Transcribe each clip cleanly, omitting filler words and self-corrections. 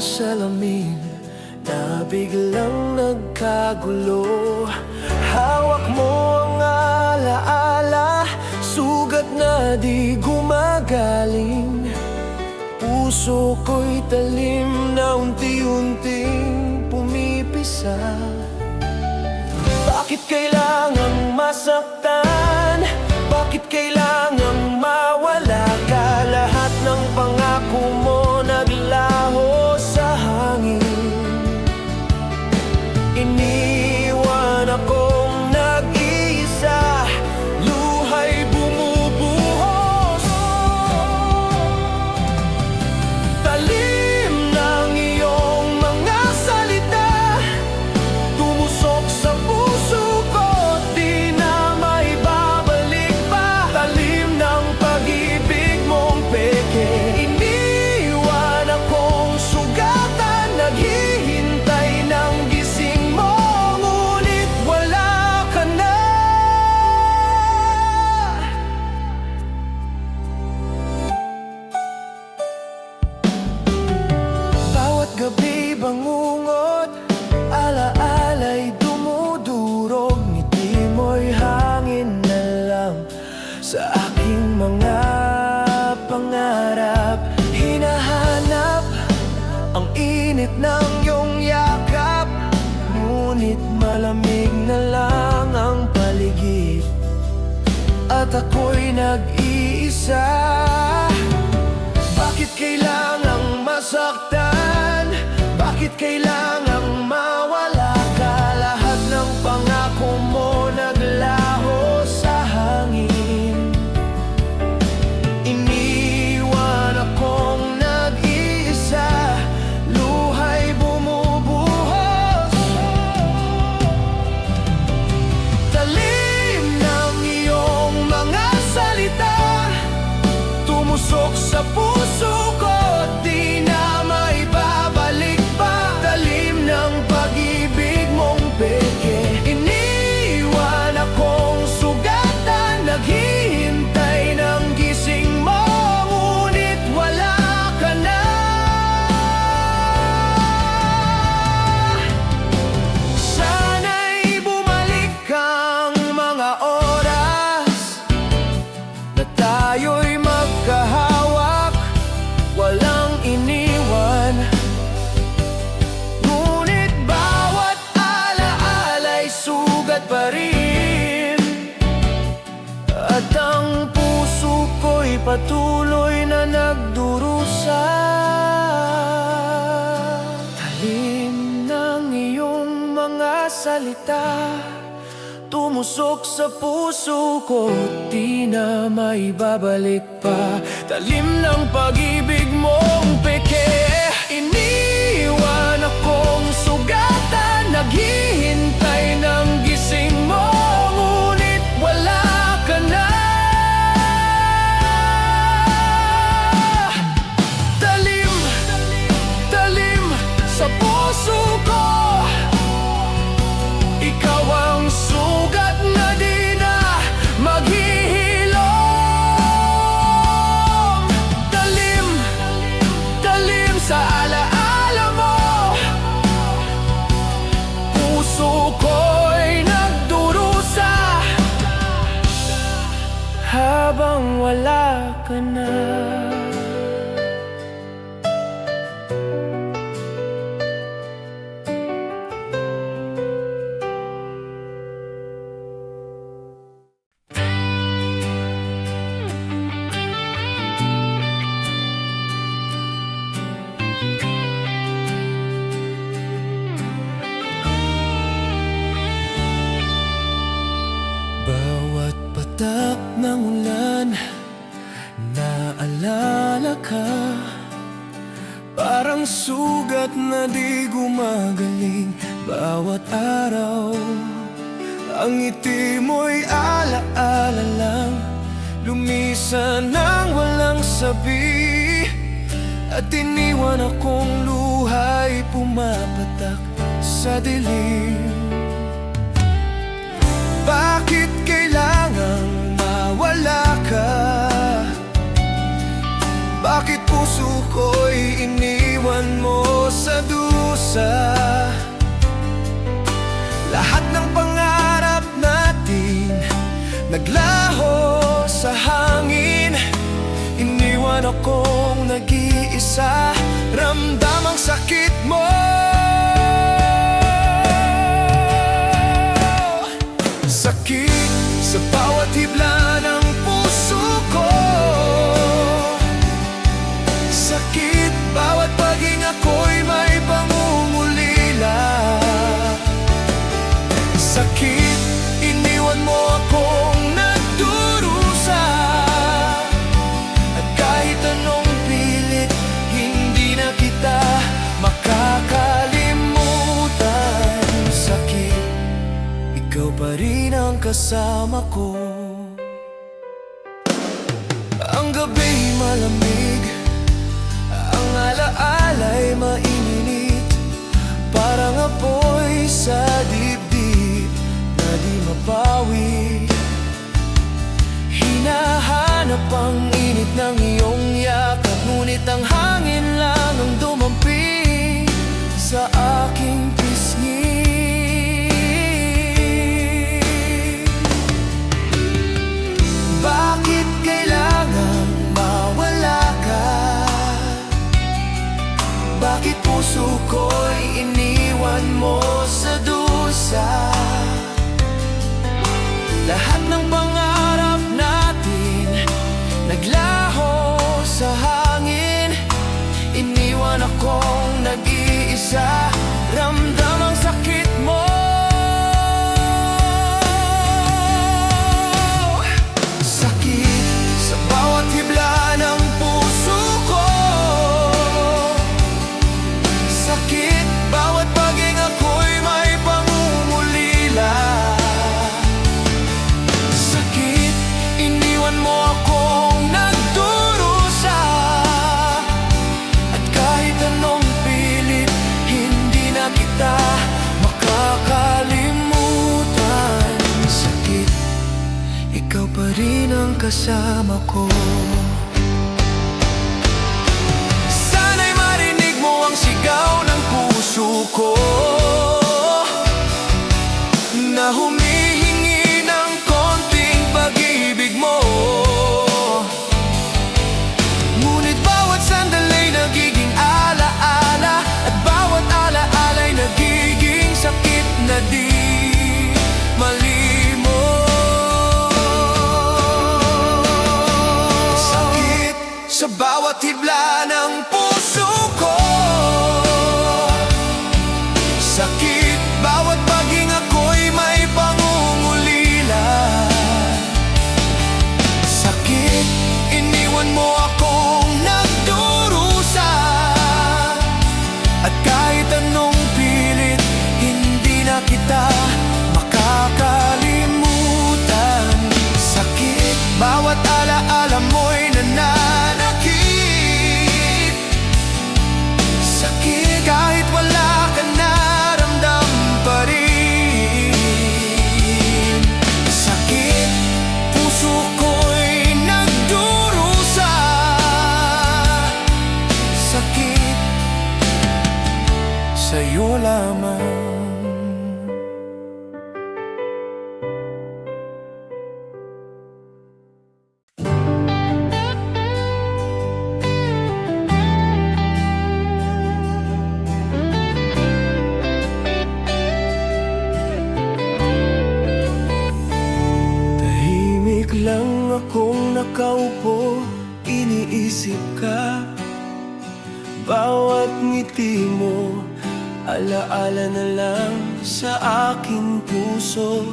salamin na biglang nagkagulo. Hawak mo ang alaala, sugat na di gumagaling. Puso ko'y talim na unti-unting pumipisa. Bakit kailangang masaktan? Bakit kailangang mawala ka? Lahat ng pangako mo naglaho sa hangin. Iniwan akong nag-iisa, luha'y bumubuhos. Talim ng iyong mga salita, tumusok sa puso ko, di na maibabalik pa. Talim ng pag-ibig mong peke, iniwan akong sugatan, naghihintay ng gising mo, ngunit wala ka na. Bawat gabi bangungot, alaala'y dumudurog. Ngiti mo'y hangin na lang sa aking mga pangarap. Hinahanap ang init ng iyong yakap, ngunit malamig na lang ang paligid, at ako'y nag-iisa. Bakit kailangang masaktan? Bakit kailangang mawala ka? Lahat ng pangako mo naglaho sa hangin. Iniwan akong nag-iisa, luha'y bumubuhos. Talim ng iyong mga salita, tumusok sa puso ko, di na maibabalik pa. Talim ng pag-ibig mong peke, iniwan akong sugatan, naghihintay ng gising mo, ngunit wala ka na. Sana'y bumalik ang mga oras na tayo'y magkahawak, walang iniwan. Ngunit bawat alaala'y sugat pa rin, at ang puso ko'y patuloy na nagdurusa. Talim ng iyong mga salita, tumusok sa puso ko, di na maibabalik pa. Talim ng pag-ibig mong peke, iniwan akong sugatan, naghihintay ng gising mo, ngunit wala ka na. Talim, talim sa puso ko, ikaw ang sugat na di na maghihilom. Talim, talim sa alaala mo, puso ko'y nagdurusa habang wala ka na. Bawat patak ng ulan, naalala ka. Parang sugat na di gumagaling bawat araw. Ang ngiti mo'y alaala lang, lumisan nang walang sabi, at iniwan akong luha'y pumapatak sa dilim. Bakit kailangang mawala ka? Bakit puso ko'y iniwan mo dusa. Lahat ng pangarap natin naglaho sa hangin. Iniwan akong nag-iisa, ramdam ang sakit mo. Sakit sa bawat hibla ng puso ko. Sakit bawat paghinga ko'y may pangungulila. Sakit, iniwan mo akong nagdurusa. At kahit anong pilit, hindi na kita makakalimutan. Sakit, ikaw pa rin ang kasama ko. Ang gabi'y malamig, ang alaala'y mainit. Parang apoy sa dibdib na di mapawi. Hinahanap ang init ng iyong yakap, ngunit ang hangin lang ang dumampi sa aking pisngi. Bakit kailangang mawala ka? Bakit puso ko'y iniwan mo sa dusa? Lahat ng pangarap natin naglaho sa hangin. Iniwan akong nag-iisa, ramdam ang sakit mo. Sakit sa bawat hibla ng puso ko. Sakit, bawat paghinga ko'y may pangungulila. Sakit, iniwan mo akong nagdurusa. At kahit anong pilit, hindi na kita makakalimutan. Sakit, ikaw pa rin ang kasama ko. Sana'y marinig mo ang sigaw ng puso ko na humihingi ng konting pag-ibig mo. Ngunit bawat sandala'y nagiging alaala, at bawat alaala'y nagiging sakit na di malimot. Sakit sa bawat hibla ng puso ko. Sakit, bawat paghinga ko'y may pangungulila. Sakit, iniwan mo akong nagdurusa. At kahit anong pilit, hindi na kita makakalimutan. Sakit, bawat alaala mo'y nananakit. Sakit, kahit wala ka na, ramdam pa rin. Sakit, puso ko'y nagdurusa. Sakit, sa'yo lamang. Tahimik lang akong nakaupo, iniisip ka. Bawat ngiti mo, alaala na lang sa aking puso.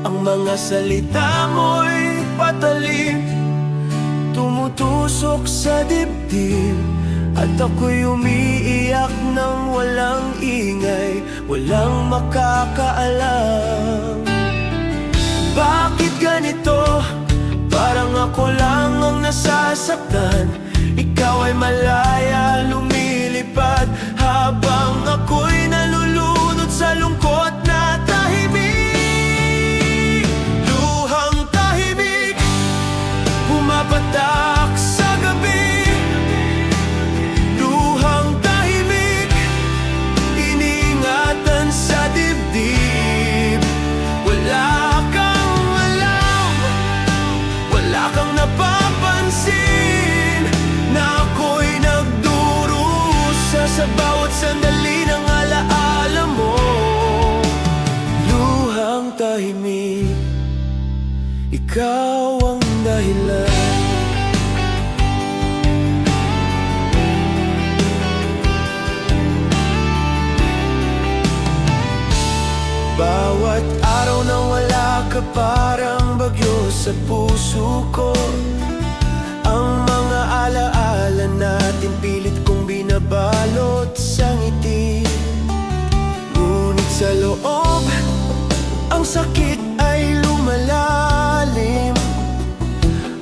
Ang mga salita mo'y patalim, tumutusok sa dibdib. At ako'y umiiyak nang walang ingay, walang makakaalam. Bakit ganito? Parang ako lang ang nasasaktan. Ikaw ay malaya, lumilipad, habang ako'y nalulunod sa lungkot na tahimik. Luhang tahimik, pumapatak sa gabi. Luhang tahimik, iniisip sa bawat sandali ng alaala mo. Luhang tahimik, ikaw ang dahilan. Bawat araw na wala ka parang bagyo sa puso ko. Ang mga alaala natin pilit kong binabalot sa ngiti. Ngunit sa loob, ang sakit ay lumalalim.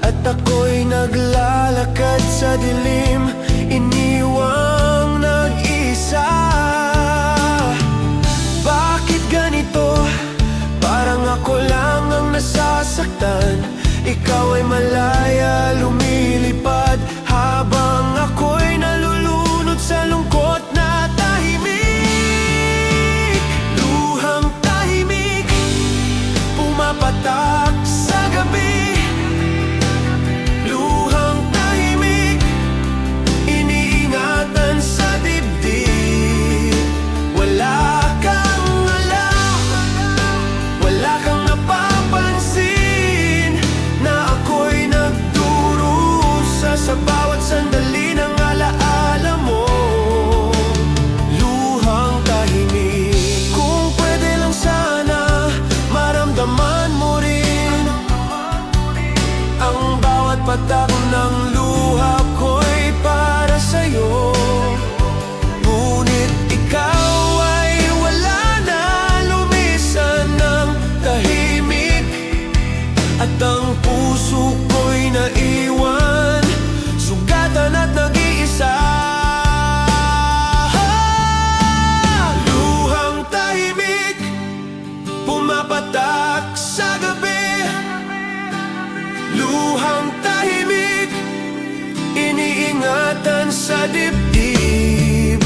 At ako'y naglalakad sa dilim, iniwang nag-isa. Bakit ganito? Parang ako lang ang nasasaktan. Ikaw ay malaya, lumilipad, habang ako'y nalulunod sa lungkot na tahimik. Luhang tahimik, pumapatak sa gabi. Luhang tahimik, iniingatan sa dibdib. Wala kang alam, wala kang napapansin, na ako'y nagdurusa sa bawat sandali ng alaala mo. Luhang tahimik, kung pwede lang sana maramdaman mo rin ang bawat patak ng luha ko'y para sa'yo. Ngunit ikaw ay wala na, lumisan ng tahimik, at ang puso ko'y naiwan, sugatan at nag-iisa. Luhang tahimik, pumapatak sa gabi. Luhang tahimik, iniingatan sa dibdib.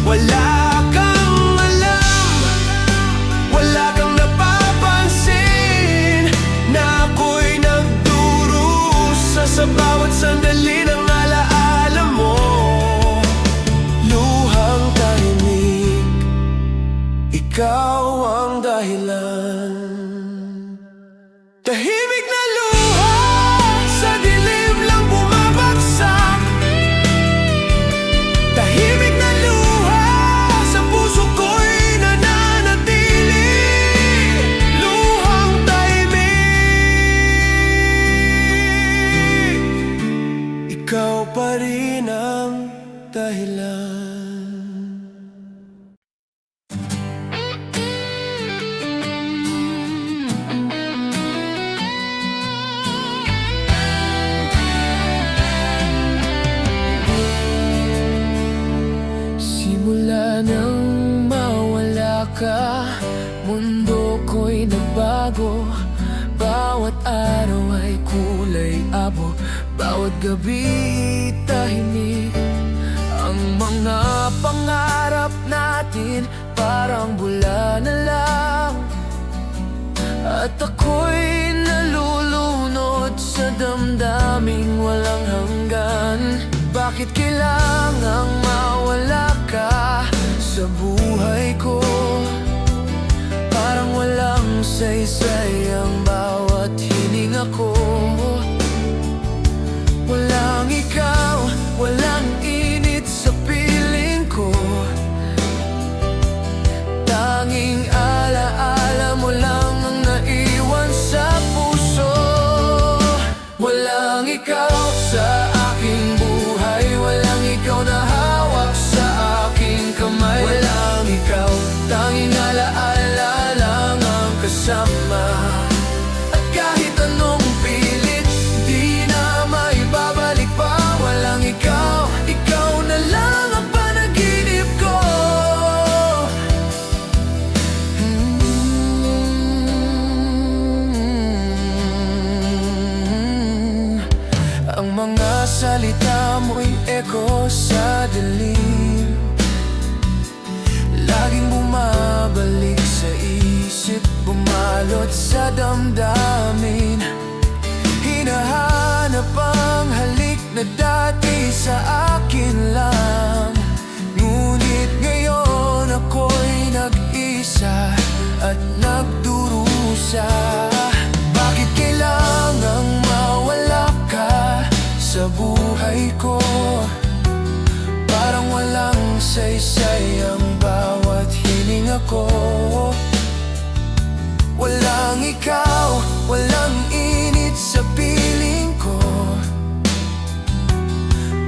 Wala kang alam, wala kang napapansin, na ako'y nagdurusa sa bawat sandali ng alaala mo. Luhang tahimik, ikaw ang dahilan. Tahimik na luha, sa dilim lang bumabagsak. Tahimik na luha, sa puso ko'y nananatili. Luhang tahimik, ikaw pa rin ang dahilan. Simula nang mawala ka, mundo ko'y nagbago. Bawat araw ay kulay abo, bawat gabi tahimik. Ang mga pangarap natin parang bula na lang, at ako'y nalulunod sa damdaming walang hanggan. Bakit kailangang mawala ka sa buhay ko? Parang walang saysay ang bawat hininga ko. Walang ikaw, walang init sa piling ko. Tanging alaala mo lang ang naiwan sa puso. Walang ikaw sa aking buhay, walang ikaw na hawak sa aking kamay. Walang ikaw, tanging alaala lang ang kasama. At kahit anong pilit, di na maibabalik pa. Walang ikaw, ikaw na lang ang panaginip ko. Ang mga salita mo'y eko sa dilim, laging bumabalik sa isip, bumalot sa damdamin. Hinahanap ang halik na dati sa akin lang, ngunit nag-iisa at nagdurusa. Bakit kailangang mawala ka sa buhay ko? Parang walang saysay ang bawat hininga ko. Walang ikaw, walang init sa piling ko.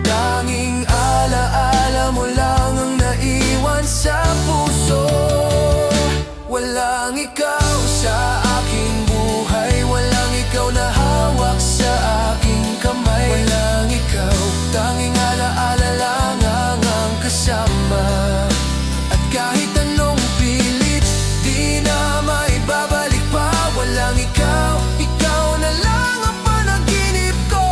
Tanging alaala mo lang ang naiwan sa puso. Walang ikaw sa aking buhay, walang ikaw na hawak sa aking kamay. Walang ikaw, tanging alaala lang ang kasama. At kahit anong pilit, di na maibabalik pa. Walang ikaw, ikaw na lang ang panaginip ko.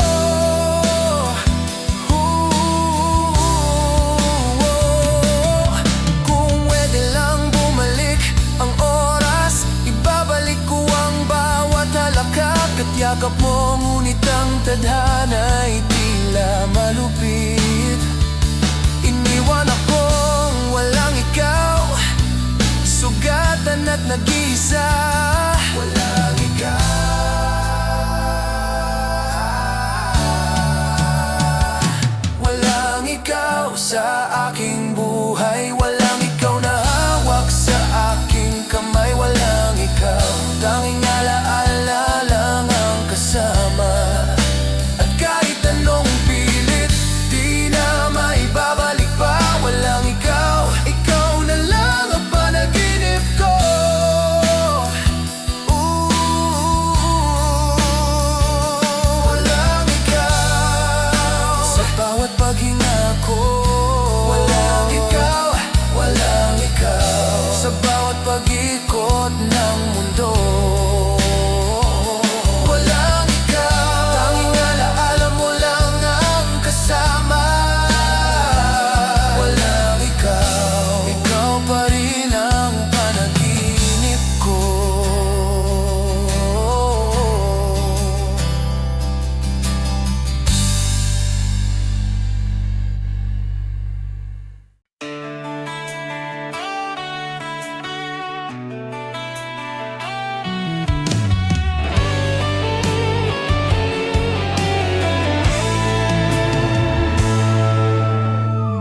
Kung pwede lang bumalik ang oras, ibabalik ko ang bawat halakak at yakap mo. Ngunit ang tadhana'y tila malupit. Iniwan akong walang ikaw, sugatan at nag-iisa. Walang ikaw, walang ikaw sa aking buhay. Walang ikaw na hawak sa aking kamay. Walang ikaw, tanging alaala lang ang kasama. At kahit anong pilit, di na maibabalik pa. Walang ikaw, ikaw na lang ang panaginip ko. Walang ikaw sa bawat paghinga ko. Walang ikaw, walang ikaw sa bawat pag-ikot ng mundo. Walang ikaw, tanging alaala mo lang ang kasama. Walang ikaw, ikaw pa rin ang panaginip ko.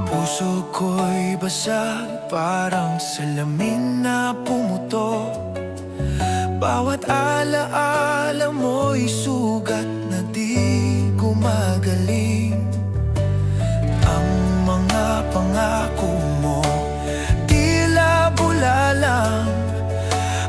Puso ko'y basag, parang salamin na pumutok. Bawat alaala mo'y sugat na di gumagaling. Ang mga pangako mo tila bula lang,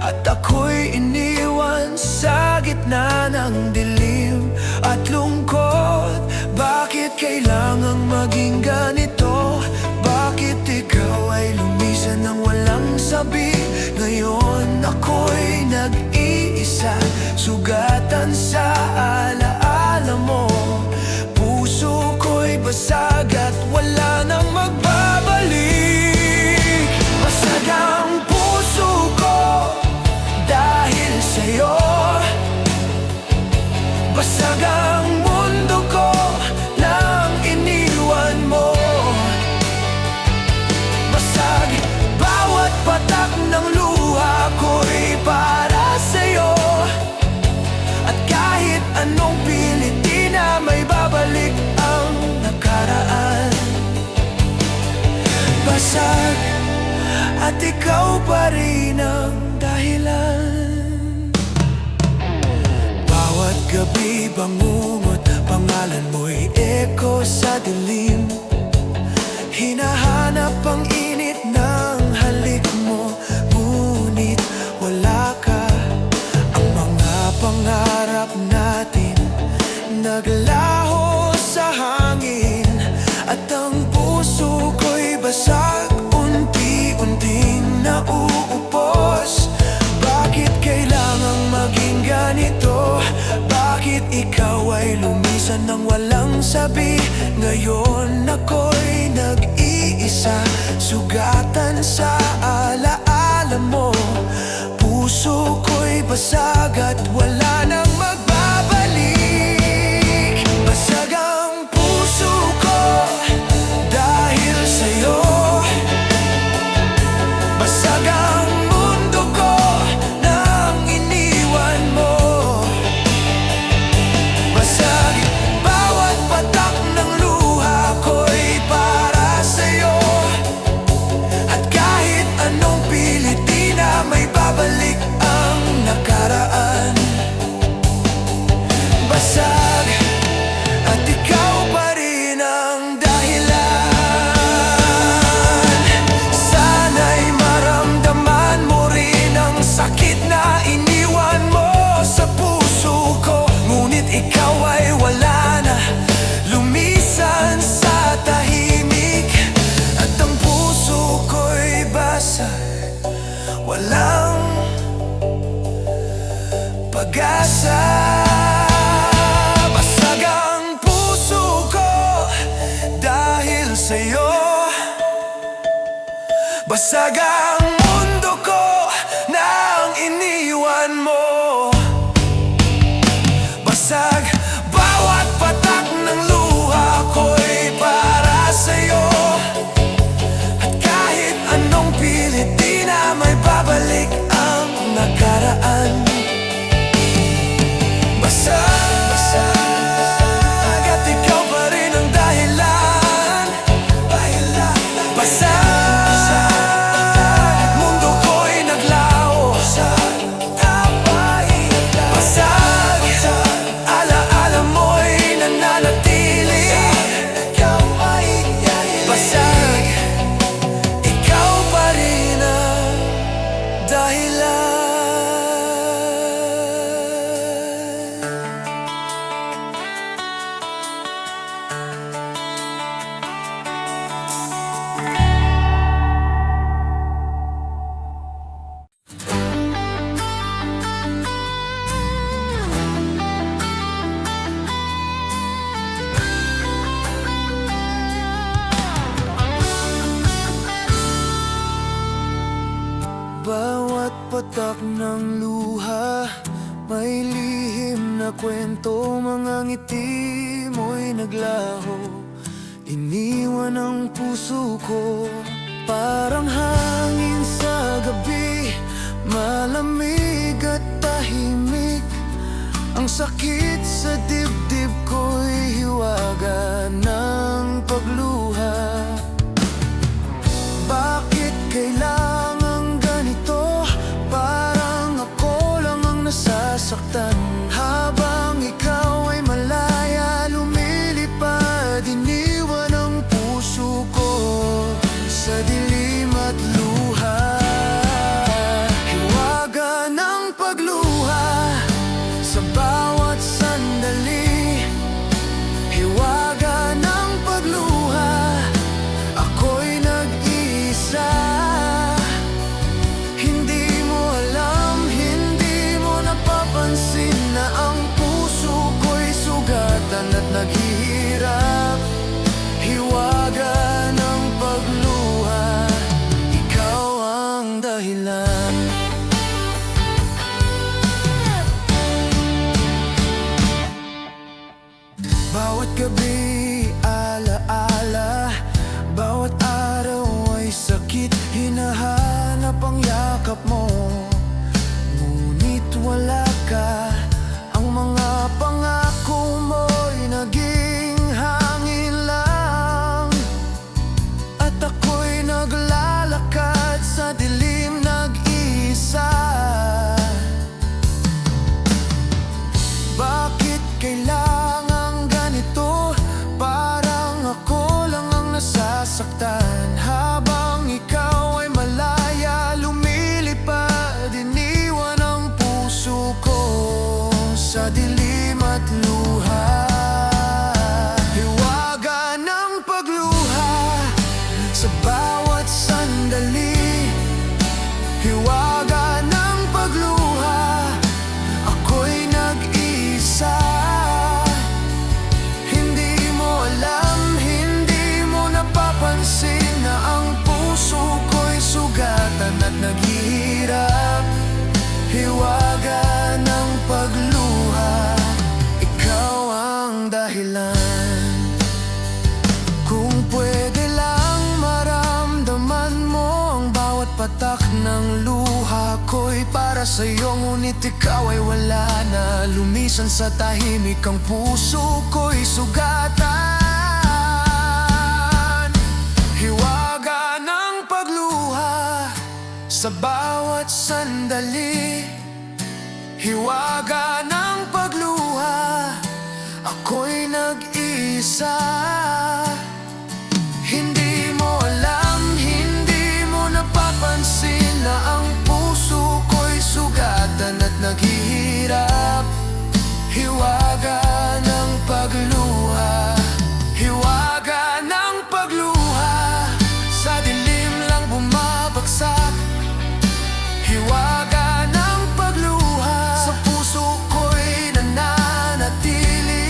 at ako'y iniwan sa gitna ng dilim at lungkot. Bakit kailangang maging ganito? Bakit ikaw ay lumisan ng walang sabi? Ngayon ako'y nag-iisa, sugatan sa alaala mo. Puso ko'y basag at wala nang magbabalik. Basag ang puso ko dahil sa'yo. Basag ang mundo ko nang iniwan mo. Basag bawat patak ng luha ko'y para sa'yo. At kahit anong pilit, di na may babalik ang nakaraan. Basag at ikaw pa rin ang dahilan. Bawat gabi bangungot, pangalan mo'y echo sa dilim. Hinahanap ang init ng halik mo, ngunit wala ka. Ang mga pangarap natin naglaho sa hangin, at ang puso ko'y basag, unti-unting nauupos. Bakit kailangang maging ganito? Bakit ikaw ay lumisan ng walang sabi? Ngayon ako'y nag-iisa, sugatan sa alaala mo. Puso ko'y basag at wala nang magbabalik. Basag ang puso ko dahil sa'yo. Basag ang mundo Basag ang mundo ko nang iniwan mo. Basag bawat patak ng luha ko'y para sa'yo. At kahit anong pilit, di na may babalik ang nakaraan. Basag at ikaw pa rin ang dahilan. Basag bawat patak ng luha, may lihim na kwento. Mga ngiti mo'y naglaho, iniwan ang puso ko. Parang hangin sa gabi, malamig at tahimik. Ang sakit sa dibdib ko'y hiwaga ng pagluha. Bakit kailangan ganito? Parang ako lang ang nasasaktan. Habang ikaw ay malaya, lumilipad, iniwan ang puso ko sa dilim at luha. Hiwaga ng pagluha sa bawat sandali. Hiwaga ng pagluha, ako'y nag-iisa. Hindi mo alam, hindi mo napapansin na ang puso ko'y sugatan at naghihirap. Hiwaga ng pagluha, ikaw ang dahilan. Bawat gabi, alaala, bawat araw ay sakit. Hinahanap ang yakap mo, ngunit wala ka. Ang mga pangako mo'y naging hangin lang, at ako'y naglalakad sa dilim, nag-iisa. Bakit kailangan ganito? Parang ako lang ang nasasaktan. Habang ikaw ay malaya, lumilipad, iniwan ang puso ko sa dilim at luha. Hiwaga ng pagluha sa bawat sandali. Hiwaga ng pagluha, ako'y nag-isa. Hindi mo alam, hindi mo napapansin na ang puso ko'y sugatan at naghihirap. Hiwaga ng pagluha, ikaw ang dahilan. Kung pwede lang maramdaman mo ang bawat patak ng luha ko'y para sa'yo, ngunit ikaw ay wala na. Lumisan sa tahimik ang puso ko'y sugatan. Hiwaga ng pagluha sa bawat sandali. Hiwaga ng pagluha, ako'y nag-iisa. Hindi mo alam, hindi mo napapansin na ang puso ko'y sugatan at naghihirap. Hiwaga ng pagluha, hiwaga ng pagluha, sa dilim lang bumabagsak. Hiwaga ng pagluha, sa puso ko'y nananatili.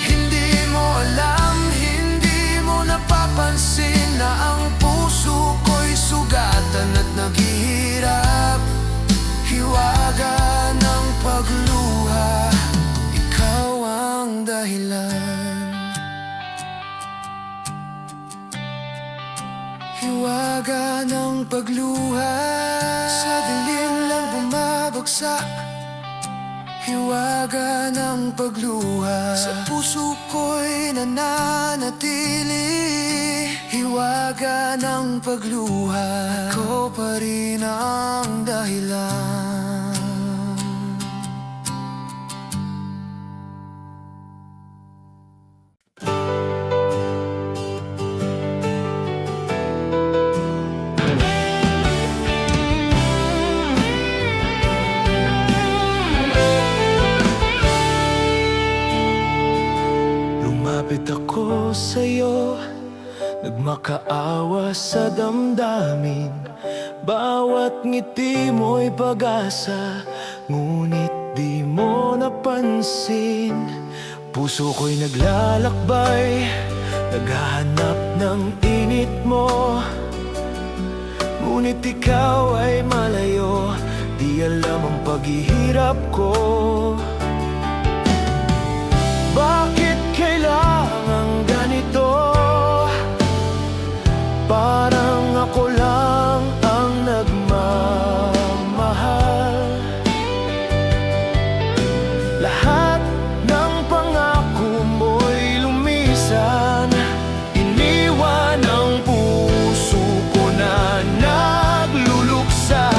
Hindi mo alam, dahilan. Hiwaga ng pagluha, sa dilim lang bumabagsak. Hiwaga ng pagluha, sa puso ko'y nananatili. Hiwaga ng pagluha, ikaw pa rin ang dahilan. Lumapit ako sa'yo, nagmakaawa sa damdamin. Bawat ngiti mo'y pag-asa, ngunit di mo napansin. Puso ko'y naglalakbay, naghahanap ng init mo. Ngunit ikaw ay malayo, di alam ang paghihirap ko. Bakit kailangang ganito? Parang ako lang ang nagmamahal. Lahat ng pangako mo'y lumisan. Iniwan ang puso ko na nagluluksa.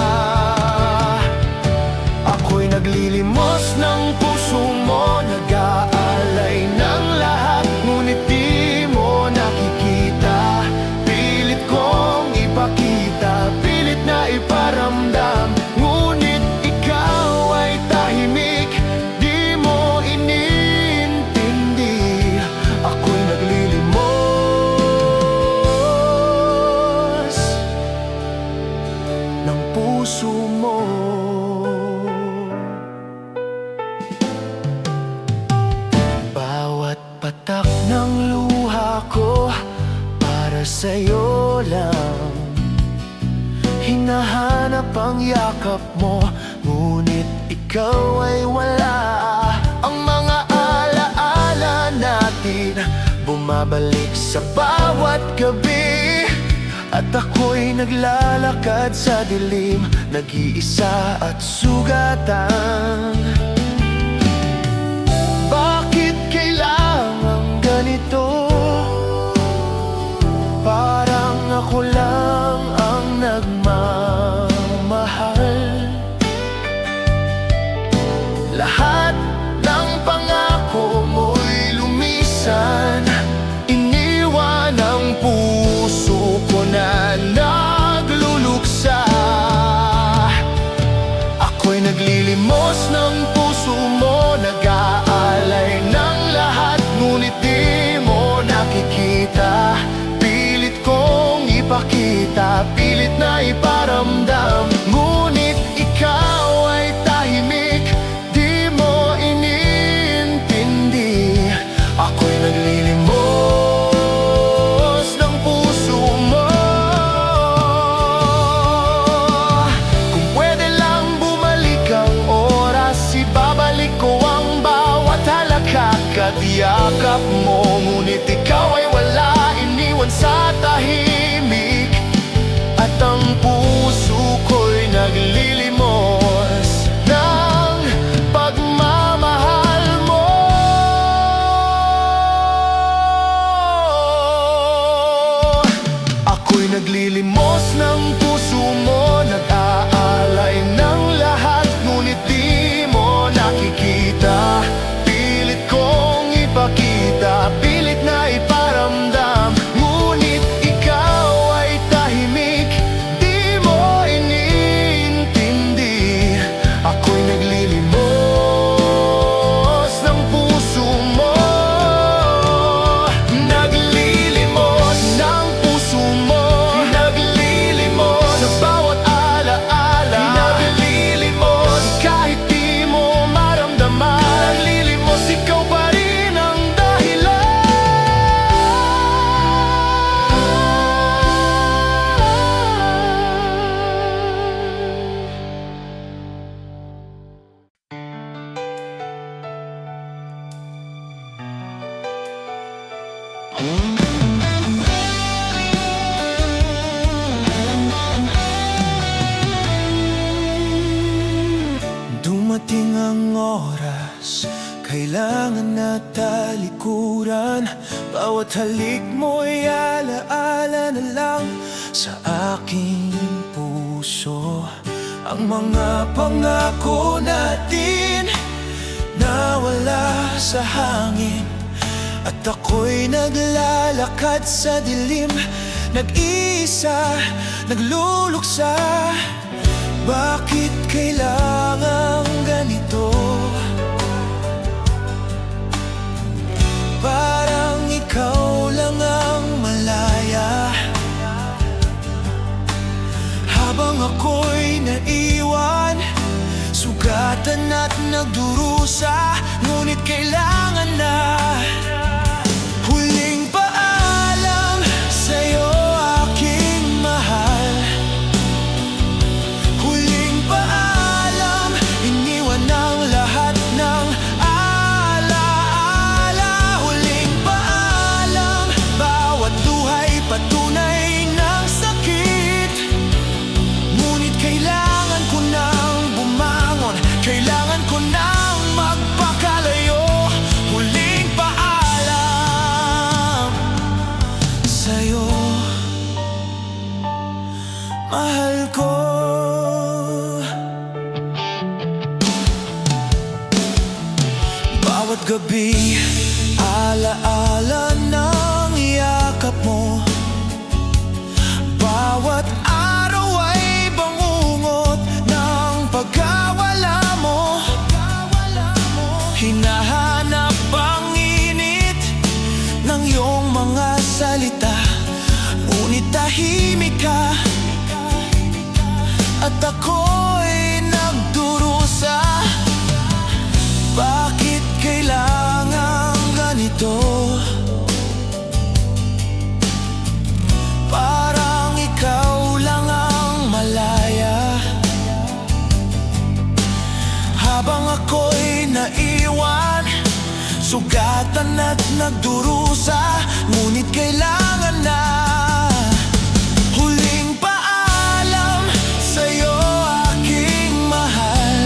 Ako'y naglilimos ng puso mo, nag-aalay ng lahat, ngunit di mo nakikita. Pilit kong ipakita, pilit na iparamdam, ngunit ikaw ay tahimik, di mo iniintindi. Ako'y naglilimos ng puso mo. Bawat patak ng luha ko para sa'yo lang. Hinahanap ang yakap mo, ngunit ikaw ay wala. Ang mga alaala natin bumabalik sa bawat gabi, at ako'y naglalakad sa dilim, nag-iisa at sugatan. Bakit kailangang ganito? Parang ako lang ang nagmamahal. Lahat ng pangako mo'y lumisan. Iniwan ang puso ko na nagluluksa. Ako'y naglilimos ng puso mo, nag-aalay ng lahat, ngunit di mo nakikita. Pilit kong ipakita, pilit na iparamdam, ngunit ikaw ay tahimik, di mo iniintindi. Ako'y naglilimos ng puso mo. Kung pwede lang bumalik ang oras, ibabalik ko ang bawat halakhak at yakap mo, ngunit ikaw ay wala, iniwan sa tahimik. At ang puso ko'y naglilimos ng pagmamahal mo. Ako'y naglilimos ng puso mo, nag-aalay ng lahat, ngunit di mo nakikita. Pilit kong ipakita, pilit na iparamdam, ngunit ikaw ay tahimik, di mo iniintindi. Dumating ang oras, kailangan na talikuran. Bawat halik mo'y alaala na lang sa aking puso. Ang mga pangako natin nawala sa hangin, at ako'y naglalakad sa dilim, nag-iisa, nagluluksa. Bakit kailangan ganito? Parang ikaw lang ang malaya, habang ako'y naiwan, sugatan at nagdurusa. Ngunit kailangan na. Huling paalam sa'yo, aking mahal. Huling paalam, iniwan ang lahat ng alaala. Huling paalam, bawat luha'y patunay ng sakit. Ngunit kailangan ko nang bumangon, kailangan ko nang magpakalayo. Huling paalam sa'yo, mahal ko. Bawat gabi, alaala ng yakap mo. Bawat araw ay bangungot ng pagkawala mo. Hinahanap ang init ng iyong mga salita, ngunit tahimik ka, at ako'y nagdurusa. Bakit kailangan ganito? Parang ikaw lang ang malaya, habang ako'y naiwan, sugatan at nagdurusa. Ngunit kailangan na. Huling paalam sa'yo, aking mahal.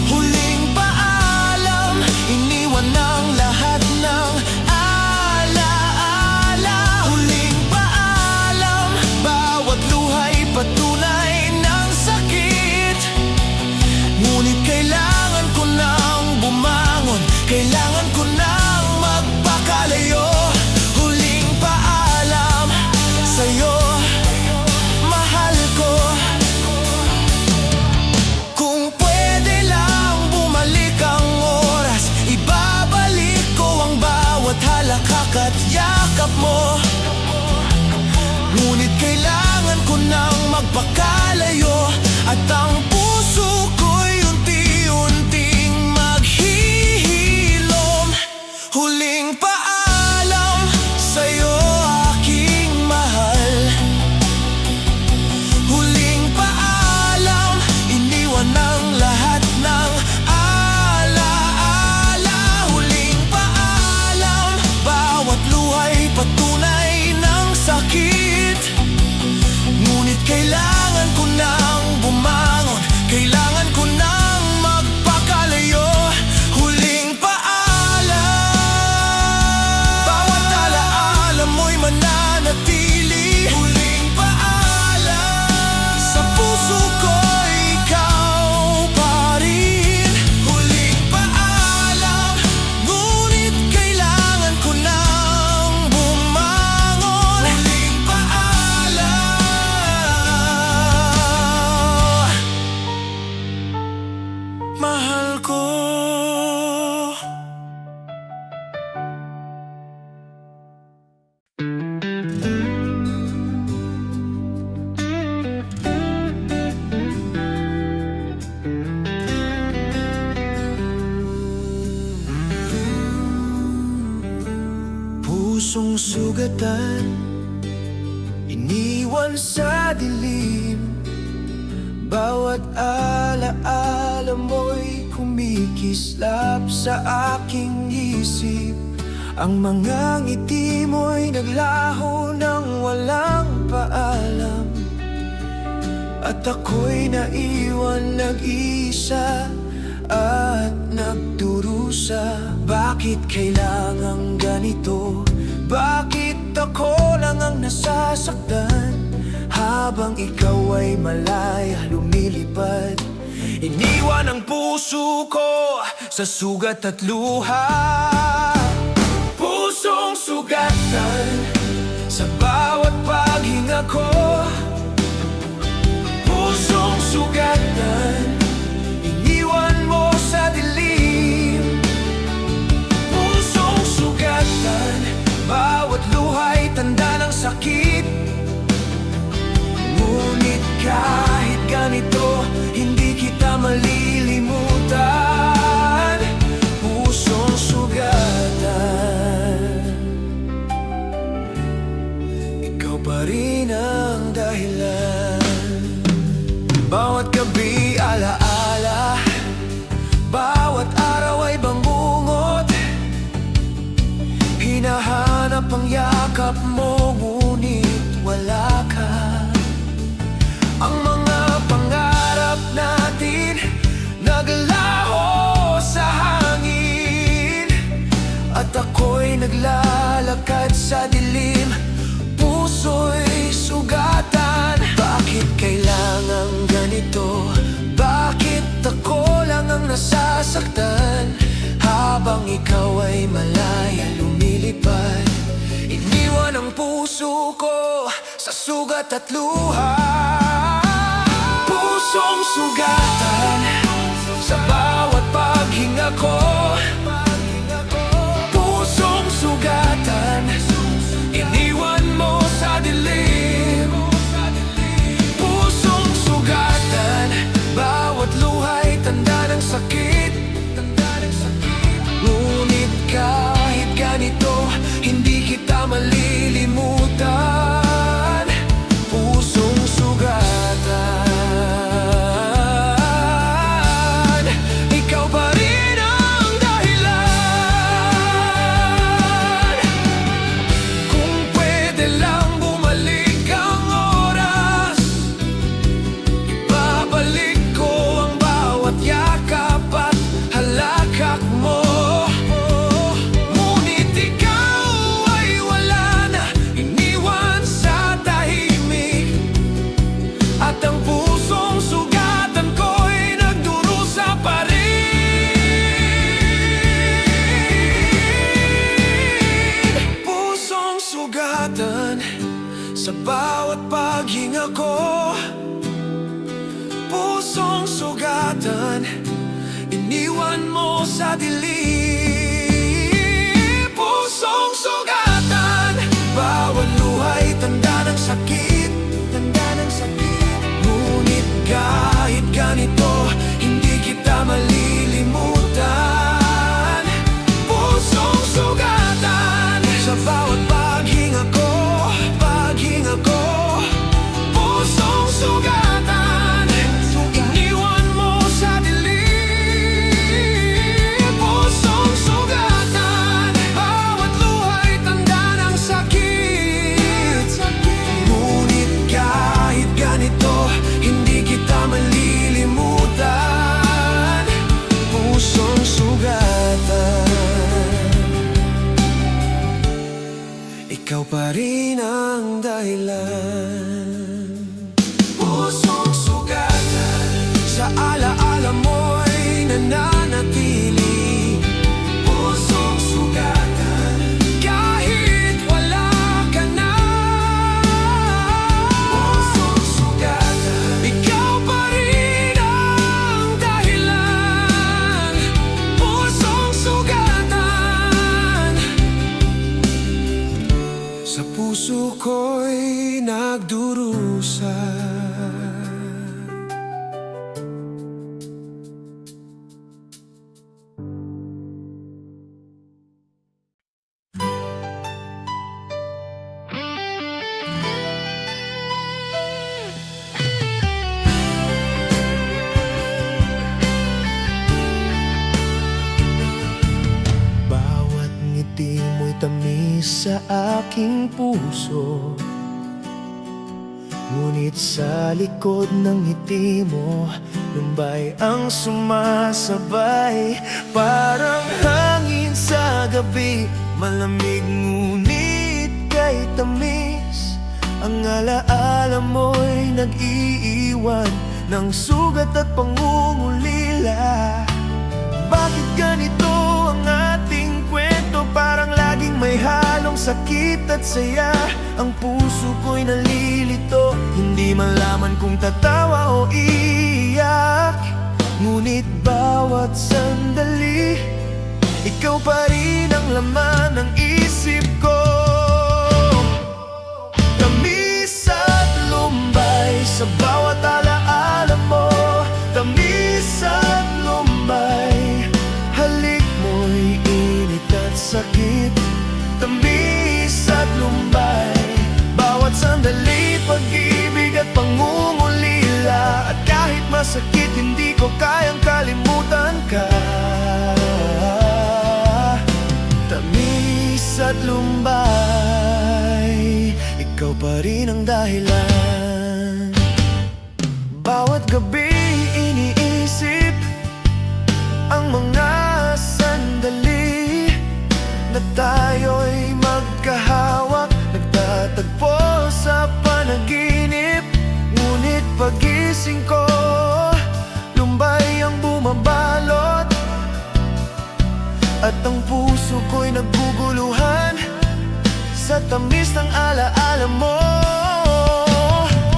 Huling paalam, iniwan ang lahat ng alaala. Huling paalam, bawat luha'y patunay ng sakit. Ngunit kailangan ko nang bumangon, kailangan ko nang magpakalayo. Huling paalam sa'yo, mahal ko. Kung pwede lang bumalik ang oras, ibabalik ko ang bawat halakhak at yakap mo. Ngunit kailangan ko nang magpakalayo, at ang puso ko'y unti-unting maghihilom. Huling paalam sa'yo, aking mahal. Huling paalam, iniwan ang lahat ng alaala. Huling paalam, bawat luha'y patunay ng sakit. Ngunit kailangan ko nang bumangon, kailangan ko nang magpakalayo. Huling paalam, bawat alaala mo'y mananatili. Huling paalam, sa puso ko ikaw pa rin. Huling paalam, ngunit kailangan ko nang bumangon. Huling paalam, mahal ko. Pusong sugatan, iniwan sa dilim. Bawat alaala mo'y kumikislap sa aking isip, Ang mga ngiti mo'y naglaho ng walang paalam, at ako'y naiwan nag-iisa at nagdurusa. Bakit kailangang ganito? Bakit ako lang ang nasasaktan? Habang ikaw ay malaya lumilipad, iniwan ang puso ko sa sugat at luha. Pusong sugatan sa bawat paghinga ko. Pusong sugatan, iniwan mo sa dilim. Pusong sugatan, bawat luha'y tanda ng sakit. Ngunit kahit ganito, hindi kita malilimutan. Pusong sugatan, ikaw pa rin ang dahilan. Bawat gabi alaala, bawat araw ay bangungot. Hinahanap ang yakap mo, ngunit wala ka. Ang mga pangarap natin naglaho sa hangin, at ako'y naglalakad sa dilim. Puso'y sugatan. Bakit kailangang ganito? Bakit ako lang ang nasasaktan? Habang ikaw ay malaya lumilipad, iniwan ang puso ko sa sugat at luha. Pusong sugatan sa bawat paghinga ko. Pusong sugatan, iniwan mo sa dilim. Pusong sugatan, bawat luha'y tanda ng sakit. Ngunit kahit ganito, hindi kita malilimutan. Pusong sugatan, ikaw pa rin ang dahilan. Kung pwede lang bumalik ang oras, ibabalik ko ang bawat yakap at halakak mo. Ngunit ikaw ay wala na, iniwan sa tahimik. At ang pusong sugatan ko'y nagdurusa pa rin. Pusong sugatan sa bawat paghinga ko. Pusong sugatan, iniwan mo sa dilim. Pusong sugatan, bawat luha'y tanda ng sakit. Tanda ng sakit. Ngunit kahit ganito, hindi kita malilimutan. Pusong sugatan sa bawat paghinga ko. Paghinga ko. Pusong sugatan, iniwan mo sa dilim. Pusong matamis sa aking puso. Ngunit sa likod ng ngiti mo, lumbay ang sumasabay. Parang hangin sa gabi, malamig ngunit kay tamis. Ang alaala mo'y nag-iiwan ng sugat at pangungulila. Bakit ganito ang ating kwento? Parang laging may halong sakit at saya. Ang puso ko'y nalilito, hindi malaman kung tatawa o iiyak. Ngunit bawat sandali, ikaw pa rin ang laman ng isip ko. Tamis at lumbay sa bawat alaala mo. Tamis at lumbay, halik mo'y init at sakit. Tamis at lumbay, bawat sandali, pag-ibig at pangungulila. At kahit masakit, hindi ko kayang kalimutan ka. Tamis at lumbay, ikaw pa rin ang dahilan. Bawat gabi iniisip ang mga sandali na tayo'y magkahawak, nagtatagpo sa panaginip. Ngunit pagising ko, lumbay ang bumabalot, at ang puso ko'y naguguluhan sa tamis ng alaala mo.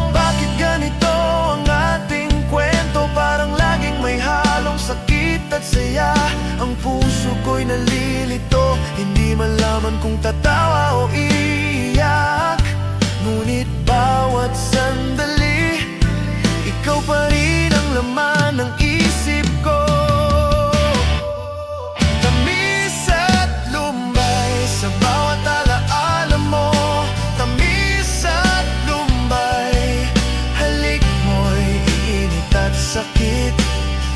Bakit ganito ang ating kwento? Parang laging may halong sakit at saya. Ang puso ko'y nalilito, hindi malaman kung tatawa o iiyak. Ngunit bawat sandali, ikaw pa rin ang laman ng isip ko. Tamis at lumbay sa bawat alaala mo. Tamis at lumbay, halik mo'y init at sakit.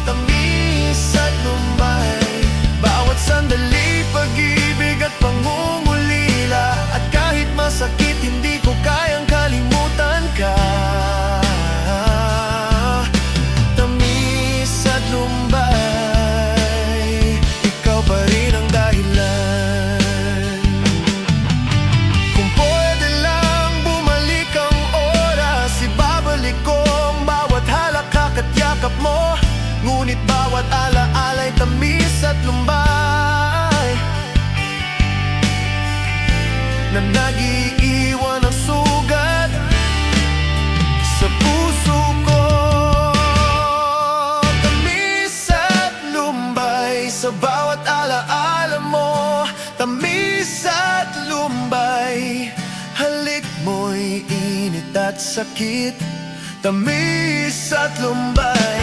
Tamis at lumbay, bawat sandali, pag-ibig at pangungulila. At kahit masakit, hindi ko kayang kalimutan ka. Tamis at lumbay, ikaw pa rin ang dahilan. Kung pwede lang bumalik ang oras, ibabalik ko ang bawat halakhak at yakap mo. Ngunit bawat alaala'y tamis at lumbay, na nag-iiwan ng sugat sa puso ko. Tamis at lumbay sa bawat alaala mo. Tamis at lumbay, halik mo'y init at sakit. Tamis at lumbay,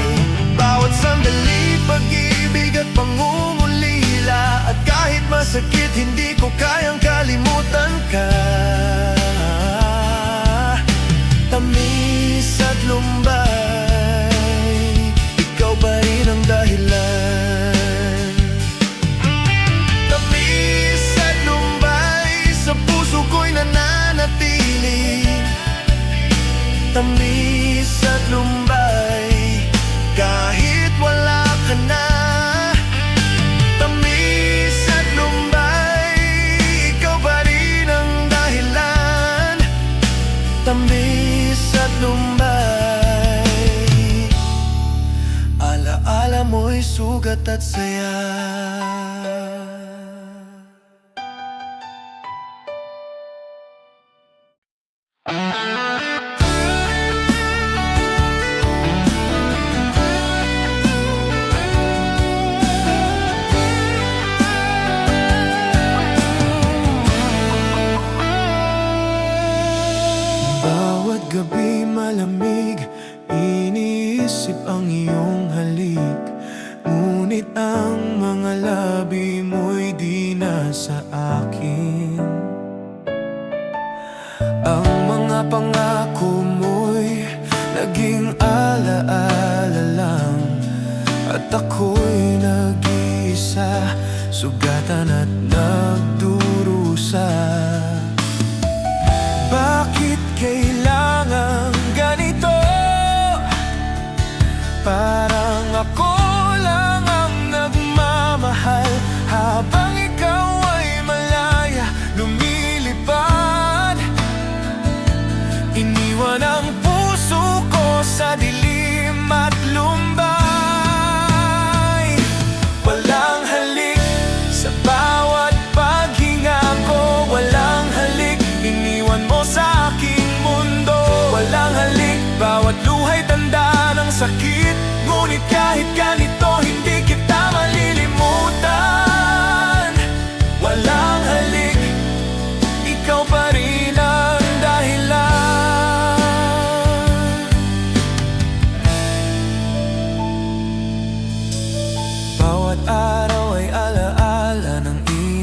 bawat sandali, pag-ibig at pangungulila. At kahit masakit, hindi ko kayang kalimutan ka. Tamis at lumbay, ikaw pa rin ang dahilan. Tamis at lumbay, sa puso ko'y nananatili. Tamis at lumbay, kahit wala ka na. Tamis at lumbay, ikaw pa rin ang dahilan. Tamis at lumbay, alaala mo'y sugat at saya. Bawat gabi malamig, iniisip ang iyong halik. Ngunit ang mga labi mo'y di nasa akin. Ang mga pangako mo'y naging alaala lang. At ako'y nag-iisa, sugatan at nagdurusa.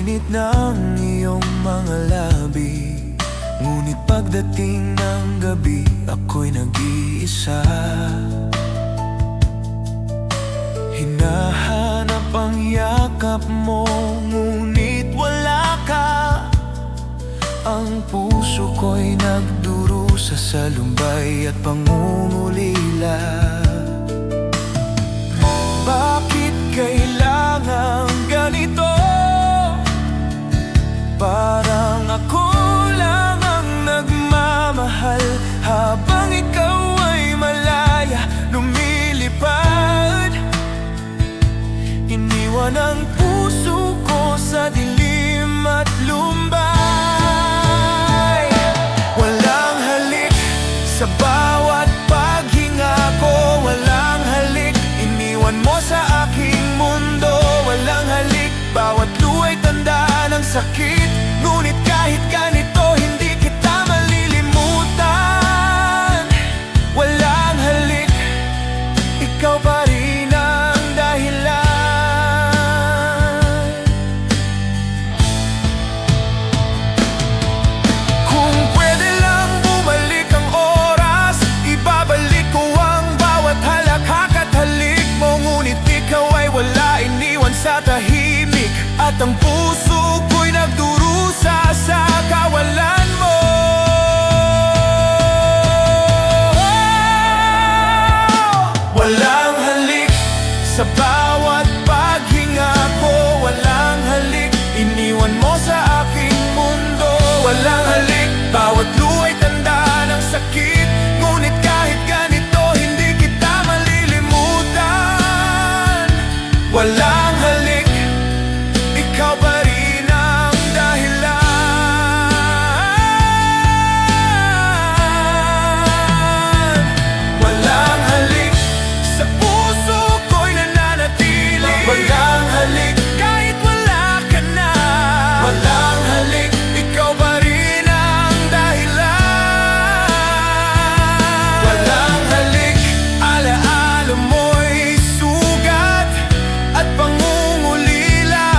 init ng iyong mga labi, ngunit pagdating ng gabi, ako'y nag-iisa. Hinahanap ang yakap mo, ngunit wala ka. Ang puso ko'y nagdurusa sa lumbay at pangungulila. Bakit kailangan ganito? Parang ako lang ang nagmamahal, habang ikaw ay malaya lumilipad. Iniwan ang puso ko sa dilim at lumbay. Walang halik sa bawat paghinga ko, walang halik, iniwan mo sa aking mundo. Walang halik, bawat luwa'y tanda ng sakit, ngunit kahit ganito, hindi kita malilimutan. Walang halik, ikaw pa rin ang dahilan. Kung pwede lang bumalik ang oras, ibabalik ko ang bawat halakhak at halik mo. Ngunit ikaw ay wala, iniwan sa tahimik, at ang puso ko'y nagdurusa sa kawalan mo. Walang halik sa bawat paghinga ko, walang halik, iniwan mo sa aking mundo. Walang halik, bawat luwa'y tanda ng sakit, ngunit kahit ganito, hindi kita malilimutan. Walang halik, ikaw pa rin ang dahilan. Walang halik sa puso ko'y nananatili. Walang halik kahit wala ka na. Walang halik, ikaw pa rin ang dahilan. Walang halik, alaala mo'y sugat at pangungulila.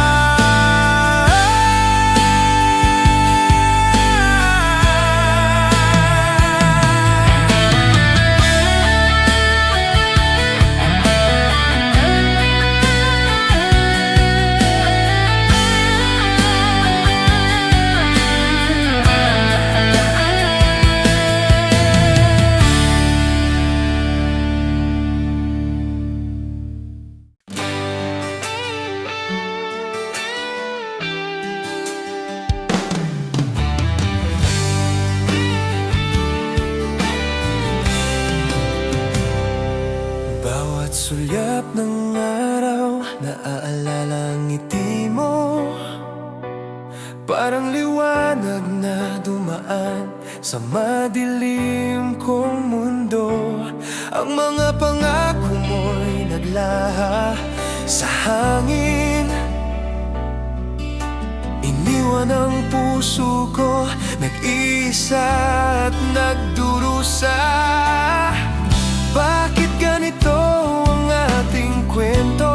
Bawat sulyap ng araw, naaalala ang ngiti mo. Parang liwanag na dumaan sa madilim kong mundo. Ang mga pangako mo'y naglaha sa hangin. Iniwan ang puso ko, nag-iisa at nagdurusa. Bakit ganito ang ating kwento?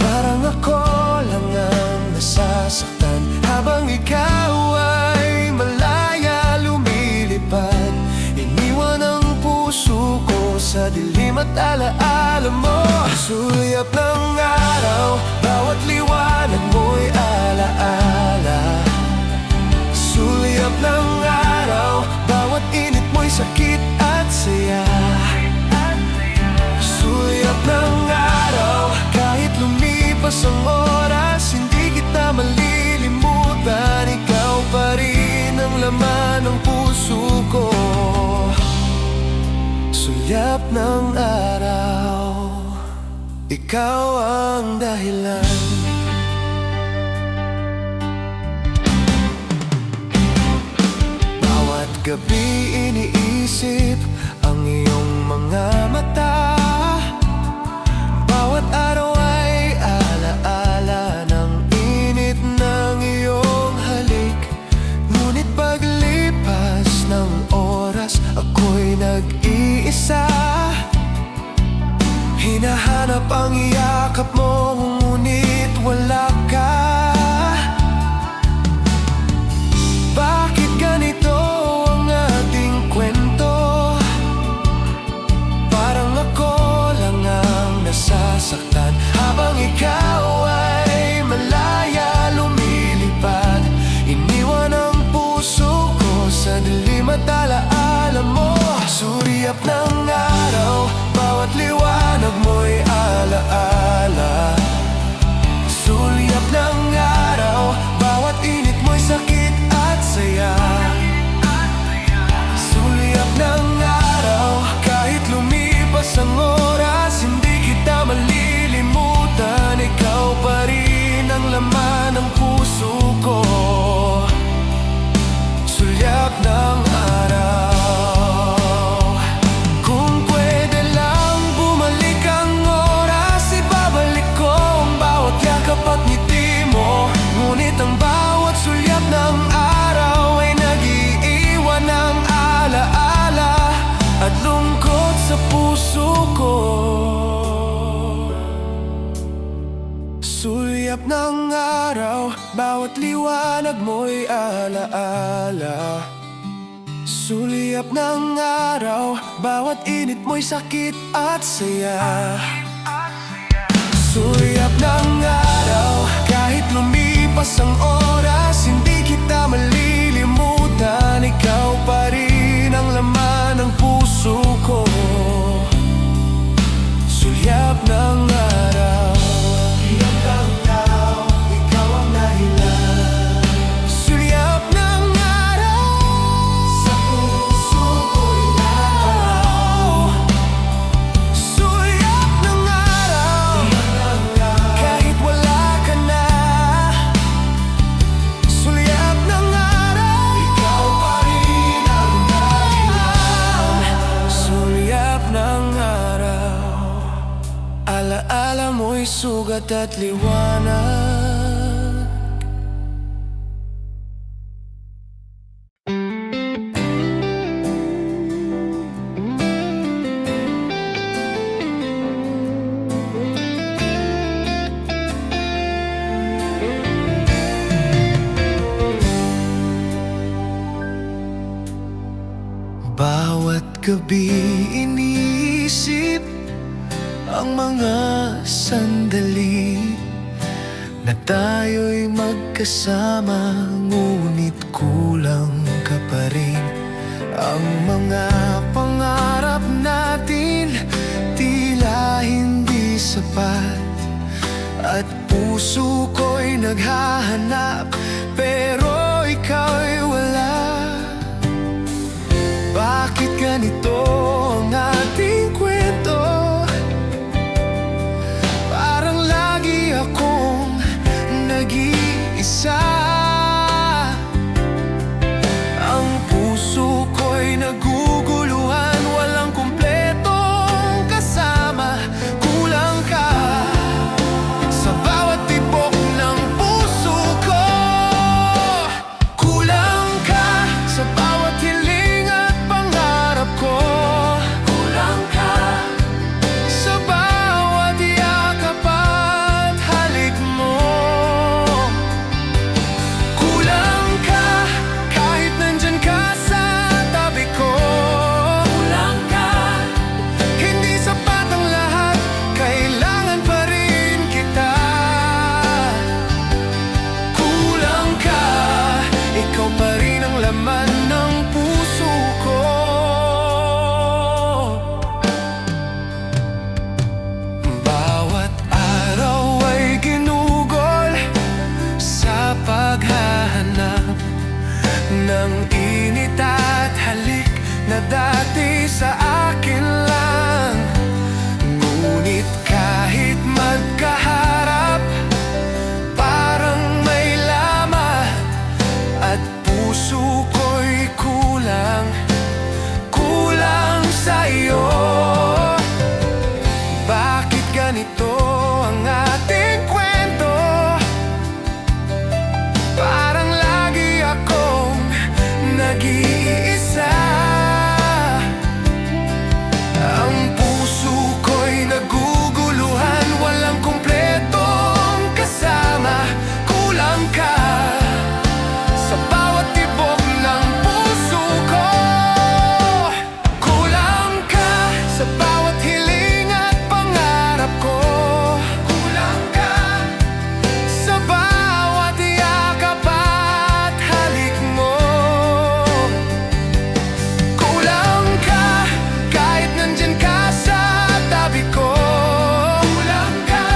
Parang ako lang ang nasasaktan, habang ikaw ay malaya lumilipad. Iniwan ang puso ko sa dilim at alaala mo. Sulyap ng araw, bawat liwanag mo'y alaala. Sulyap ng araw, bawat init mo'y sakit at saya. Sulyap ng araw, kahit lumipas ang oras, hindi kita malilimutan. Ikaw pa rin ang laman ng puso ko. Sulyap ng araw, ikaw ang dahilan. Bawat gabi iniisip ang iyong mga mata. Bawat araw ay alaala ng init ng iyong halik. Ngunit paglipas ng oras, ako'y nag-iisa. Hinahanap ang yakap mo, ngunit wala ka. Ang bawat sulyap ng araw ay nag-iiwan ng alaala at lungkot sa puso ko. Sulyap ng araw, bawat liwanag mo'y alaala. Sulyap ng araw, bawat init mo'y sakit at saya. Sulyap ng araw, kahit lumipas ang oras, hindi kita malilimutan. Ikaw pa rin ang laman ng puso ko. Sulyap ng araw, ikaw ang dahilan. Sulyap ng araw, sa puso ko'y araw. Sulyap ng araw, kahit wala ka na. Sulyap ng araw, ikaw pa rin ang dahilan. Sulyap ng araw, alaala mo'y sugat at liwanag. Bawat gabi iniisip ang mga sandali na tayo'y magkasama, ngunit kulang ka pa rin. Ang mga pangarap natin tila hindi sapat, at puso ko'y naghahanap, pero ikaw'y wala. Bakit ganito ang ating kwento? Parang lagi akong nag-iisa. Ang puso ko'y naguguluhan, walang kumpletong kasama. Kulang ka sa bawat tibok ng puso ko. Kulang ka sa bawat hiling at pangarap ko. Kulang ka sa bawat yakap at halik mo. Kulang ka kahit nandyan ka sa tabi ko. Kulang ka, hindi sapat ang lahat, kailangan pa rin kita. Kulang ka, ikaw pa rin ang laman ng puso ko. Bawat araw ay ginugol sa paghahanap ng init at halik na dati sa akin lang. Ngunit kahit magkaharap, parang may lamat, at puso ko'y kulang, kulang sa'yo. Bakit ganito ang ating kwento? Parang lagi akong nag-iisa. Ang puso ko'y naguguluhan, walang kumpletong kasama. Kulang ka sa bawat tibok ng puso ko. Kulang ka sa bawat hiling at pangarap ko. Kulang ka sa bawat yakap at halik mo. Kulang ka kahit nandyan ka sa tabi ko. Kulang ka,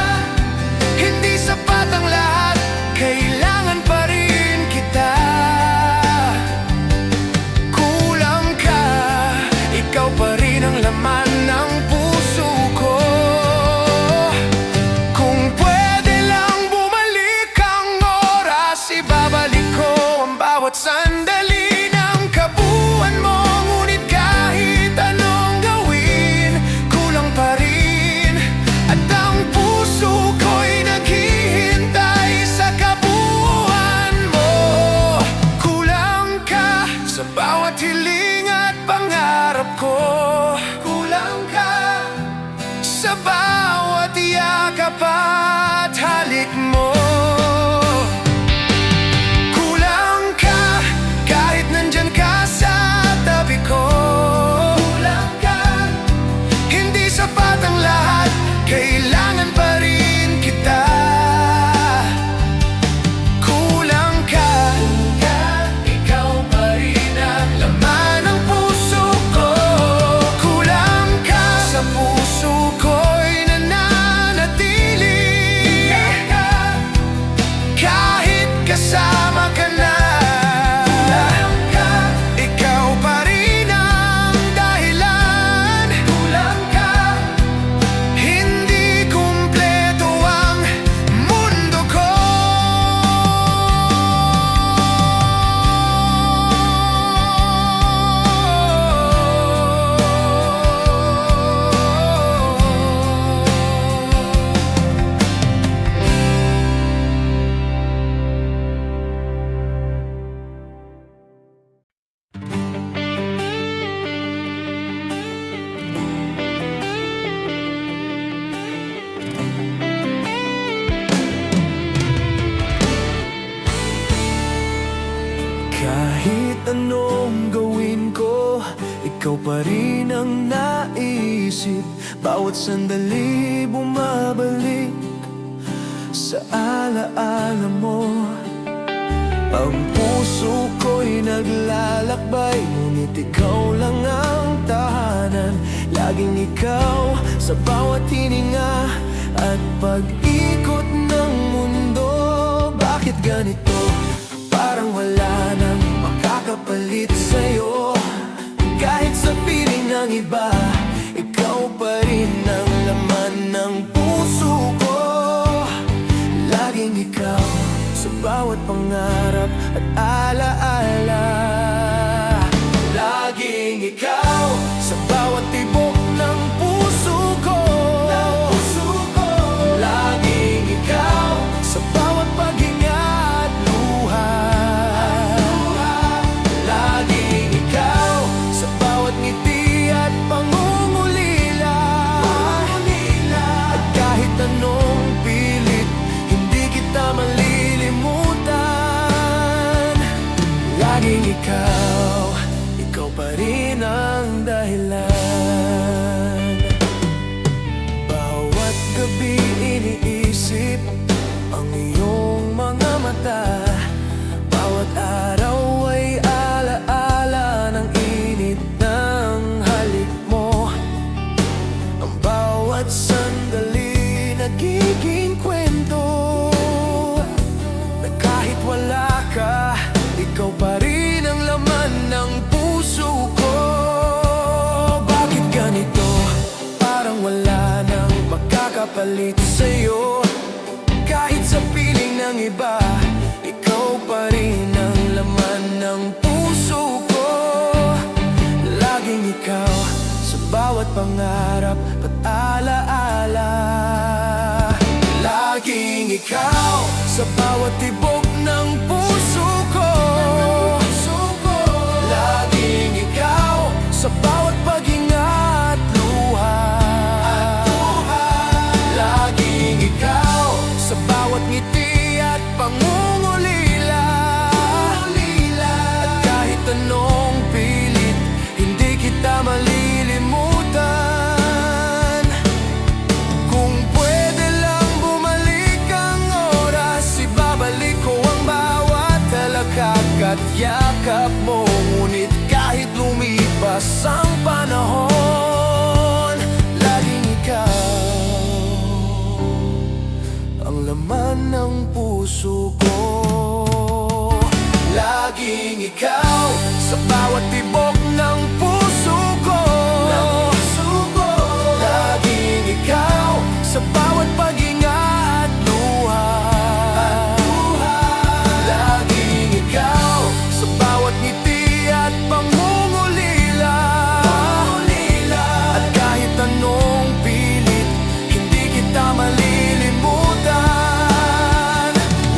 hindi sapat ang lahat, kailangan pa rin kita. Kulang ka, ikaw pa rin ang laman ng puso ko. Kung pwede lang bumalik ang oras, ibabalik ko ang bawat sandali ng kabuuan mo. Ngunit kahit anong gawin, kulang pa rin, at ang puso ko'y naghihintay sa kabuuan. Kahit anong gawin ko, ikaw pa rin ang naisip. Bawat sandali bumabalik sa alaala mo. Ang puso ko'y naglalakbay, ngunit ikaw lang ang tahanan. Laging ikaw sa bawat hininga at pag-ikot ng mundo. Bakit ganito? Parang wala nang makakapalit sa'yo. Kahit sa piling ng iba, ikaw pa rin ang laman ng puso ko. Laging ikaw sa bawat pangarap at alaala. Laging ikaw sa bawat tibok ng puso ko. Laging ikaw sa bawat paghinga at luha. Laging ikaw sa bawat ngiti at pangungulila. At kahit anong pilit, hindi kita malilimutan. Laging ikaw pa rin ang dahilan. Bawat gabi iniisip ang iyong mga mata. Bawat araw ay alaala ng init ng halik mo. Ang bawat sandali nagiging kwento, na kahit wala ka, ikaw pa rin ang laman ng puso ko. Bakit ganito? Parang wala nang makakapalit sa'yo. Kahit sa piling ng iba, ikaw pa rin ang laman ng puso ko. Laging ikaw sa bawat pangarap at alaala. Laging ikaw sa bawat tibok ng puso ko. Laging ikaw sa bawat paghinga at luha. Laging ikaw sa bawat ngiti at pangungulila. At kahit anong pilit, hindi kita malilimutan. Kung pwede lang bumalik ang oras, ibabalik ko ang bawat talakak at yakap mo. Ngunit kahit lumipas ang panahon, laging ikaw ang laman ng puso ko. Laging ikaw sa bawat tibok ng puso ko. Laging ikaw sa bawat paghinga at luha. Laging ikaw sa bawat ngiti at pangungulila. At kahit anong pilit, hindi kita malilimutan.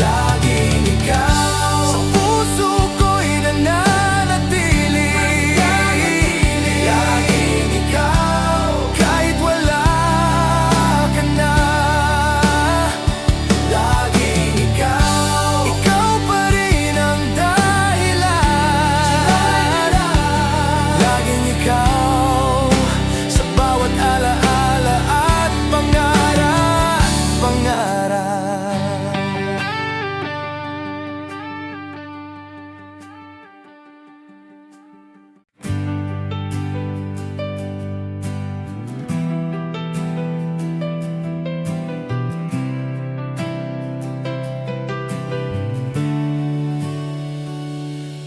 Laging ikaw sa puso ko'y nananatili. Laging ikaw kahit wala ka na. Laging ikaw pa rin ang dahilan. Laging ikaw sa bawat alaala at pangarap.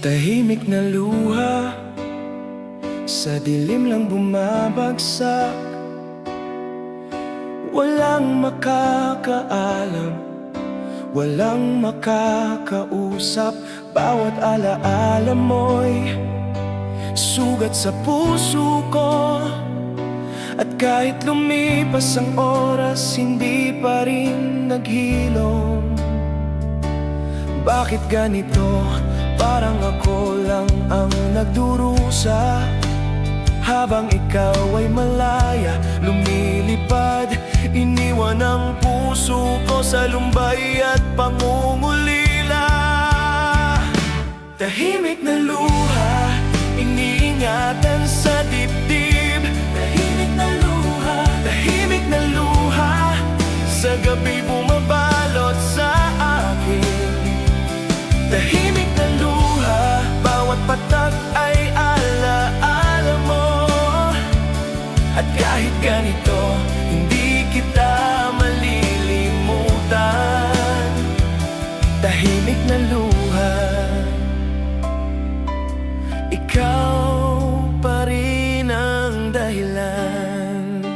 Tahimik na luha, sa dilim lang bumabagsak. Walang makakaalam, walang makakausap. Bawat alaala mo'y sugat sa puso ko. At kahit lumipas ang oras, hindi pa rin naghilom. Bakit ganito? Parang ako lang ang nagdurusa. Habang ikaw ay malaya, lumilipad. Iniwan ang puso ko sa lumbay at pangungulila. Tahimik na luha, iniingatan sa dibdib. Tahimik na luha, tahimik na luha, sa gabi bumabalot sa akin. Tahimik na luha, bawat patak ay alaala mo. At kahit ganito, hindi kita malilimutan. Tahimik na luha, ikaw pa rin ang dahilan.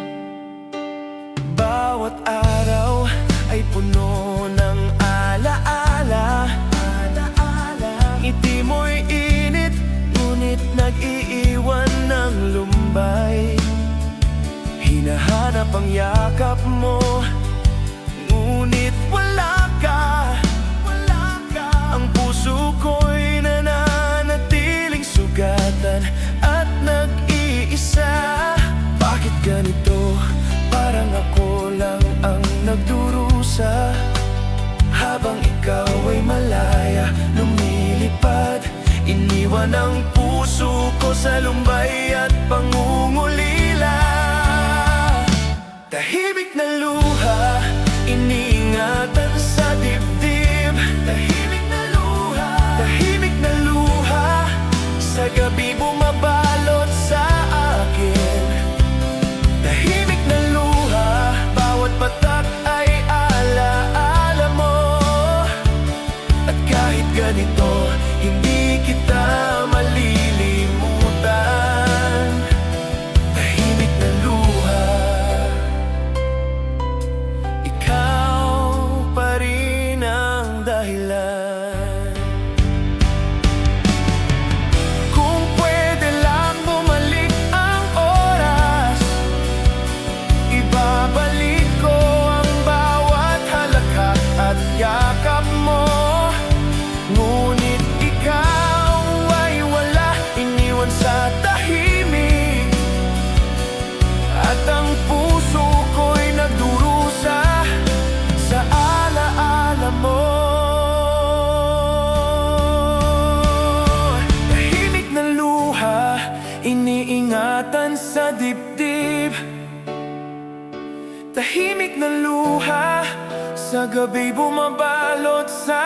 Bawat araw ay puno ng alaala. Ngiti mo'y init, ngunit nag-iiwan ng lumbay. Hinahanap ang yakap mo, ngunit wala ka. Ang puso ko'y nananatiling sugatan at nag-iisa. Bakit ganito? Parang ako lang ang nagdurusa. Habang ikaw ay malaya, lumilipad, iniwan ang puso ko sa lumbay at pangungulila. Tahimik na luha, iniingatan sa dibdib. Tahimik na luha, tahimik na luha, sa gabi bumabalot sa akin. Tahimik na luha, bawat patak ay alaala mo. At kahit ganito, hindi kita malilimutan. Tahimik na luha, ikaw pa rin ang dahilan. Kung pwede lang bumalik ang oras, ibabalik ko ang bawat halakhak at yakap mo. Ngunit ikaw ay wala, iniwan sa tahimik. At ang puso ko'y nagdurusa sa alaala mo. Tahimik na luha, iniingatan sa dibdib. Tahimik na luha, sa gabi bumabalot sa